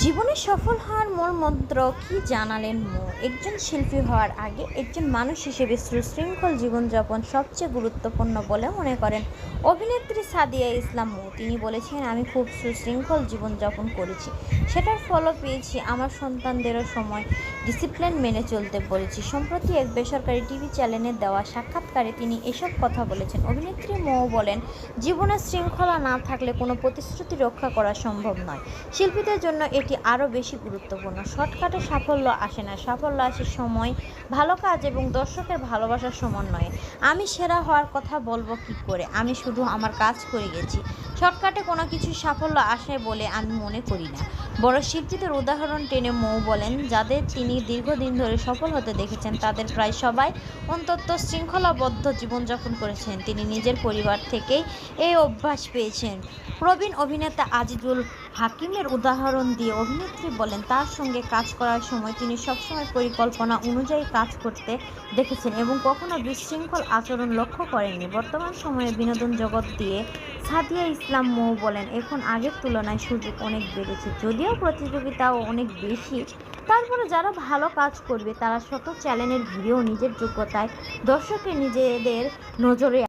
জীবনে সফল হওয়ার মূল মন্ত্র কি জানালেন মৌ? একজন শিল্পী হওয়ার আগে একজন মানুষ হিসেবে সুশৃঙ্খল জীবনযাপন সবচেয়ে গুরুত্বপূর্ণ বলে মনে করেন অভিনেত্রী সাদিয়া ইসলাম মৌ। তিনি বলেছেন, আমি খুব সুশৃঙ্খল জীবনযাপন করেছি, সেটার ফলও পেয়েছি। আমার সন্তানদেরও সময় ডিসিপ্লিন মেনে চলতে বলেছি। সম্প্রতি এক বেসরকারি টিভি চ্যানেলে দেওয়া সাক্ষাৎকারে তিনি এসব কথা বলেছেন। অভিনেত্রী মৌ বলেন, জীবনে শৃঙ্খলা না থাকলে কোনো প্রতিশ্রুতি রক্ষা করা সম্ভব নয়। শিল্পীদের জন্য এটি আরও বেশি গুরুত্বপূর্ণ। শর্টকাটে সাফল্য আসে না, সাফল্য আসে সময়, ভালো কাজ এবং দর্শকের ভালোবাসার সমন্বয়ে। আমি সেরা হওয়ার কথা বলবো কি করে? আমি শুধু আমার কাজ করে গেছি। শর্টকাটে কোনো কিছু সাফল্য আসে বলে আমি মনে করি না। বড় শিল্পীদের উদাহরণ টেনে মৌ বলেন, যাদের তিনি দীর্ঘদিন ধরে সফল হতে দেখেছেন তাদের প্রায় সবাই অন্তত শৃঙ্খলাবদ্ধ জীবনযাপন করেছেন। তিনি নিজের পরিবার থেকেই এই অভ্যাস পেয়েছেন। প্রবীণ অভিনেতা আজিজুল হাকিমের উদাহরণ দিয়ে অভিনেত্রী বলেন, তার সঙ্গে কাজ করার সময় তিনি সবসময় পরিকল্পনা অনুযায়ী কাজ করতে দেখেছেন এবং কখনো বিশৃঙ্খল আচরণ লক্ষ্য করেননি। বর্তমান সময়ে বিনোদন জগৎ দিয়ে সাদিয়া ইসলাম মৌ বলেন, এখন আগের তুলনায় সুযোগ অনেক বেড়েছে, যদিও প্রতিযোগিতাও অনেক বেশি। তারপরে যারা ভালো কাজ করবে তারা শত চ্যানেলের ভিড়েও নিজের যোগ্যতায় দর্শকের নিজেদের নজরে